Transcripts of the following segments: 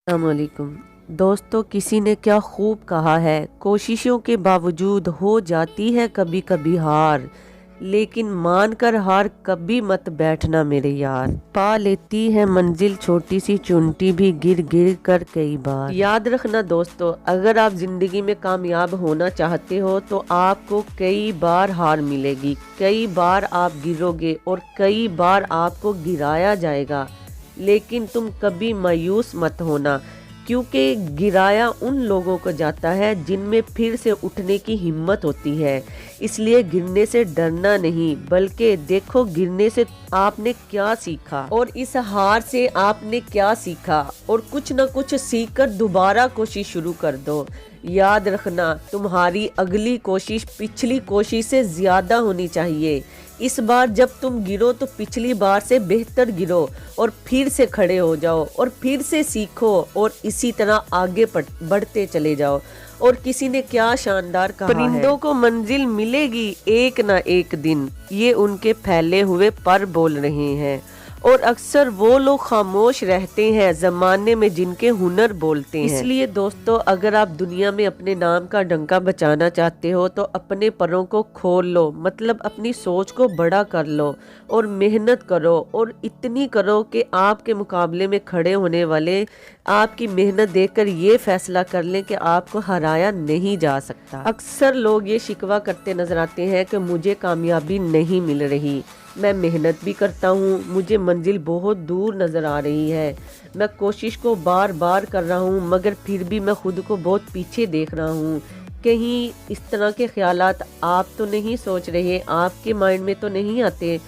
अस्सलाम वालेकुम दोस्तों, किसी ने क्या खूब कहा है, कोशिशों के बावजूद हो जाती है कभी कभी हार, लेकिन मान कर हार कभी मत बैठना मेरे यार। पा लेती है मंजिल छोटी सी चुनटी भी गिर गिर कर कई बार। याद रखना दोस्तों, अगर आप जिंदगी में कामयाब होना चाहते हो तो आपको कई बार हार मिलेगी, कई बार आप गिरोगे और कई बार आपको गिराया जाएगा, लेकिन तुम कभी मायूस मत होना, क्योंकि गिराया उन लोगों को जाता है जिनमें फिर से उठने की हिम्मत होती है। इसलिए गिरने से डरना नहीं, बल्कि देखो गिरने से आपने क्या सीखा और इस हार से आपने क्या सीखा, और कुछ न कुछ सीख कर दोबारा कोशिश शुरू कर दो। याद रखना, तुम्हारी अगली कोशिश पिछली कोशिश से ज्यादा होनी चाहिए। इस बार जब तुम गिरो तो पिछली बार से बेहतर गिरो और फिर से खड़े हो जाओ और फिर से सीखो और इसी तरह आगे बढ़ते चले जाओ। और किसी ने क्या शानदार कहा है, परिंदों को मंजिल मिलेगी एक ना एक दिन, ये उनके फैले हुए पर बोल रहे हैं। और अक्सर वो लोग खामोश रहते हैं जमाने में जिनके हुनर बोलते हैं। इसलिए दोस्तों, अगर आप दुनिया में अपने नाम का डंका बचाना चाहते हो तो अपने परों को खोल लो, मतलब अपनी सोच को बड़ा कर लो और मेहनत करो, और इतनी करो कि आपके मुकाबले में खड़े होने वाले आपकी मेहनत देखकर ये फैसला कर लें कि आपको हराया नहीं जा सकता। अक्सर लोग ये शिकवा करते नजर आते हैं कि मुझे कामयाबी नहीं मिल रही, मैं मेहनत भी करता हूँ, मुझे मंजिल बहुत दूर नज़र आ रही है, मैं कोशिश को बार बार कर रहा हूँ, मगर फिर भी मैं खुद को बहुत पीछे देख रहा हूँ। कहीं इस तरह के ख्यालात आप तो नहीं सोच रहे, आपके माइंड में तो नहीं आते?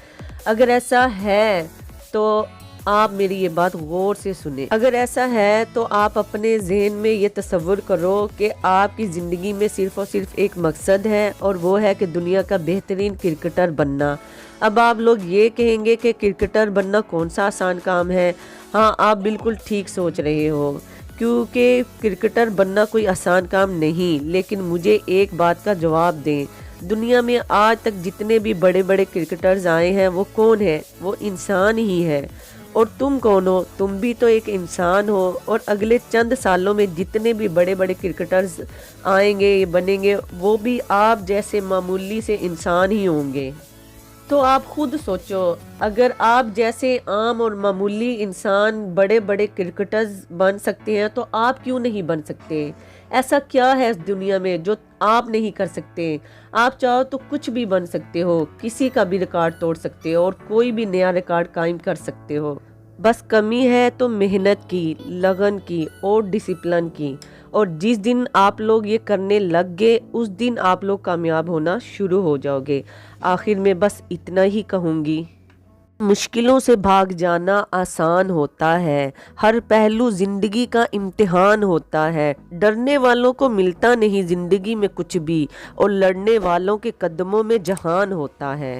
अगर ऐसा है तो आप मेरी ये बात गौर से सुने। अगर ऐसा है तो आप अपने जहन में ये तस्वुर करो कि आपकी ज़िंदगी में सिर्फ और सिर्फ एक मकसद है, और वो है कि दुनिया का बेहतरीन क्रिकेटर बनना। अब आप लोग ये कहेंगे कि क्रिकेटर बनना कौन सा आसान काम है। हाँ, आप बिल्कुल ठीक सोच रहे हो, क्योंकि क्रिकेटर बनना कोई आसान काम नहीं। लेकिन मुझे एक बात का जवाब दें, दुनिया में आज तक जितने भी बड़े बड़े क्रिकेटर्स आए हैं वो कौन है? वो इंसान ही है। और तुम कौन हो? तुम भी तो एक इंसान हो। और अगले चंद सालों में जितने भी बड़े बड़े क्रिकेटर्स आएंगे, बनेंगे, वो भी आप जैसे मामूली से इंसान ही होंगे। तो आप खुद सोचो, अगर आप जैसे आम और मामूली इंसान बड़े बड़े क्रिकेटर्स बन सकते हैं तो आप क्यों नहीं बन सकते? ऐसा क्या है इस दुनिया में जो आप नहीं कर सकते? आप चाहो तो कुछ भी बन सकते हो, किसी का भी रिकॉर्ड तोड़ सकते हो और कोई भी नया रिकॉर्ड कायम कर सकते हो। बस कमी है तो मेहनत की, लगन की और डिसिप्लिन की। और जिस दिन आप लोग ये करने लग गए, उस दिन आप लोग कामयाब होना शुरू हो जाओगे। आखिर में बस इतना ही कहूँगी, मुश्किलों से भाग जाना आसान होता है, हर पहलू जिंदगी का इम्तिहान होता है। डरने वालों को मिलता नहीं जिंदगी में कुछ भी, और लड़ने वालों के कदमों में जहान होता है।